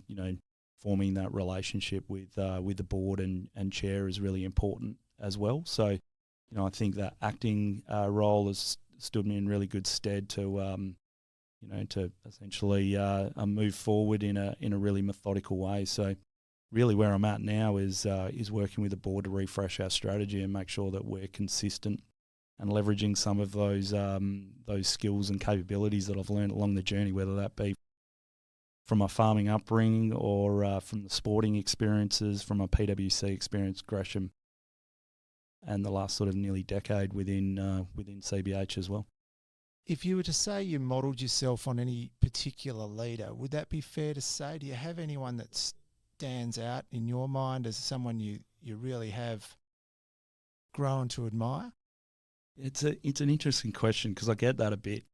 forming that relationship with the board and chair is really important as well. So, I think that acting role has stood me in really good stead to essentially move forward in a really methodical way. So really where I'm at now is working with the board to refresh our strategy and make sure that we're consistent and leveraging some of those skills and capabilities that I've learned along the journey, whether that be from my farming upbringing or from the sporting experiences, from my PwC experience, Gresham, and the last sort of nearly decade within CBH as well. If you were to say you modelled yourself on any particular leader, would that be fair to say? Do you have anyone that stands out in your mind as someone you really have grown to admire? It's an interesting question because I get that a bit,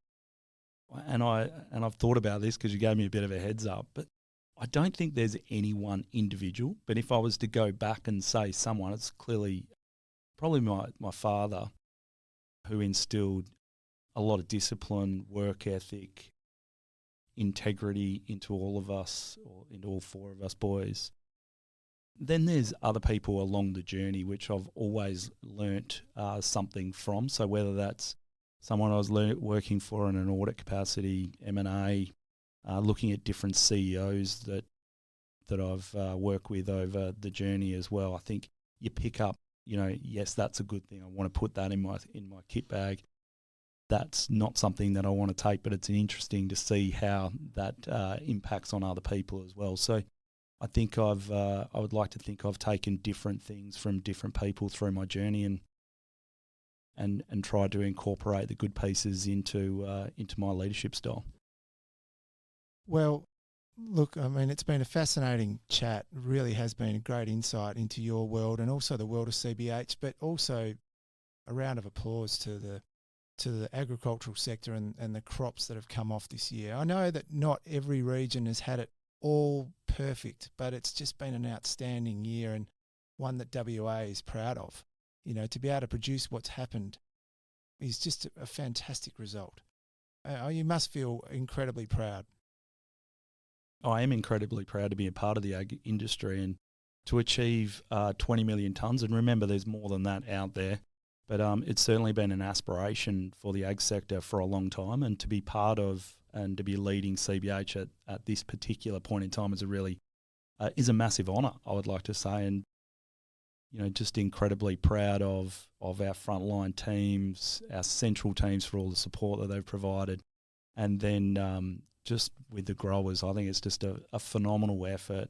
and I've thought about this because you gave me a bit of a heads up. But I don't think there's any one individual. But if I was to go back and say someone, it's clearly probably my father, who instilled a lot of discipline, work ethic, integrity into all of us, or into all four of us boys. Then there's other people along the journey which I've always learnt something from. So whether that's someone I was working for in an audit capacity, M&A, looking at different CEOs that I've worked with over the journey as well. I think you pick up, yes, that's a good thing. I want to put that in my kit bag. That's not something that I want to take, but it's interesting to see how that impacts on other people as well. So I think I would like to think I've taken different things from different people through my journey and tried to incorporate the good pieces into my leadership style. Well, look, I mean, it's been a fascinating chat. It really has been a great insight into your world and also the world of CBH, but also a round of applause to the agricultural sector and the crops that have come off this year. I know that not every region has had it all perfect, but it's just been an outstanding year and one that WA is proud of. To be able to produce what's happened is just a fantastic result. You must feel incredibly proud. I am incredibly proud to be a part of the ag industry, and to achieve 20 million tonnes. And remember, there's more than that out there. But it's certainly been an aspiration for the ag sector for a long time, and to be part of and to be leading CBH at this particular point in time is a massive honour, I would like to say. And just incredibly proud of our frontline teams, our central teams for all the support that they've provided. And then just with the growers, I think it's just a phenomenal effort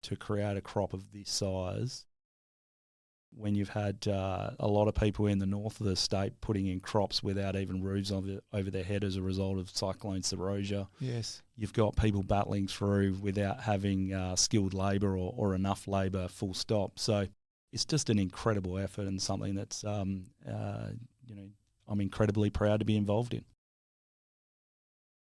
to create a crop of this size when you've had a lot of people in the north of the state putting in crops without even roofs over their head as a result of Cyclone Saroja. Yes. You've got people battling through without having skilled labour or enough labour, full stop. So it's just an incredible effort and something that's, I'm incredibly proud to be involved in.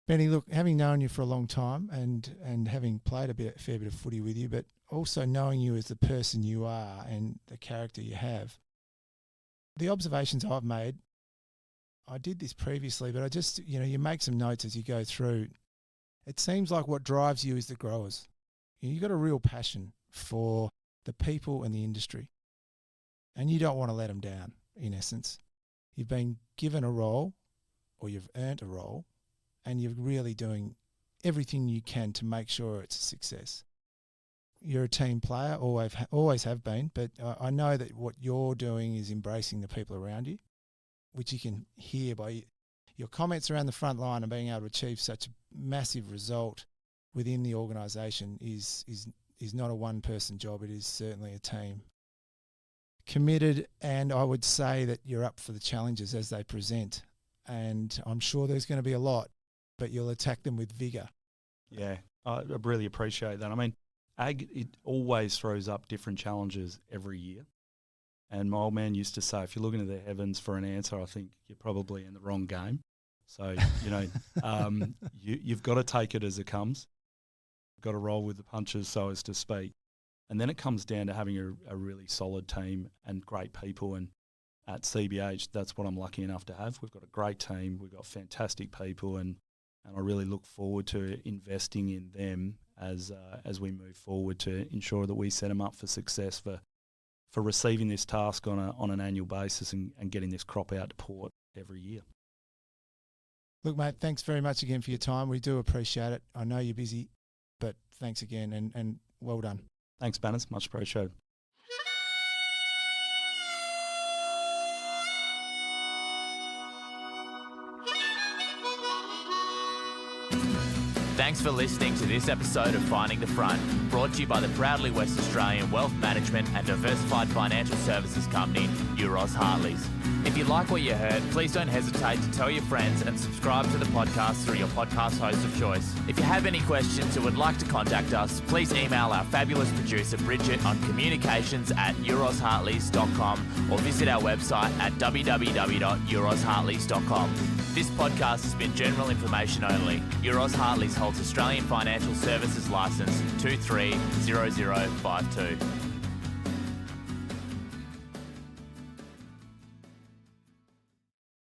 Benny, look, having known you for a long time and having played a fair bit of footy with you, but also knowing you as the person you are and the character you have, the observations I've made, I did this previously, but I just, you make some notes as you go through. It seems like what drives you is the growers. You've got a real passion for the people and the industry, and you don't want to let them down, in essence. You've been given a role, or you've earned a role, and you're really doing everything you can to make sure it's a success. You're a team player, always have been, but I know that what you're doing is embracing the people around you, which you can hear by your comments around the front line, and being able to achieve such a massive result within the organisation is not a one-person job. It is certainly a team. Committed, and I would say that you're up for the challenges as they present, and I'm sure there's going to be a lot, but you'll attack them with vigour. Yeah, I really appreciate that. I mean, ag, it always throws up different challenges every year. And my old man used to say, if you're looking at the heavens for an answer, I think you're probably in the wrong game. So, you've got to take it as it comes. You've got to roll with the punches, so as to speak. And then it comes down to having a really solid team and great people. And at CBH, that's what I'm lucky enough to have. We've got a great team. We've got fantastic people, and I really look forward to investing in them as we move forward to ensure that we set them up for success for receiving this task on an annual basis and getting this crop out to port every year. Look, mate, thanks very much again for your time. We do appreciate it. I know you're busy, but thanks again, and well done. Thanks, Banners. Much appreciated. Thanks for listening to this episode of Finding the Front, brought to you by the proudly West Australian wealth management and diversified financial services company, Euroz Hartleys. If you like what you heard, please don't hesitate to tell your friends and subscribe to the podcast through your podcast host of choice. If you have any questions or would like to contact us, please email our fabulous producer Bridget on communications@eurozhartleys.com or visit our website at www.eurozhartleys.com. This podcast has been general information only. Euroz Hartleys holds Australian Financial Services Licence 230052.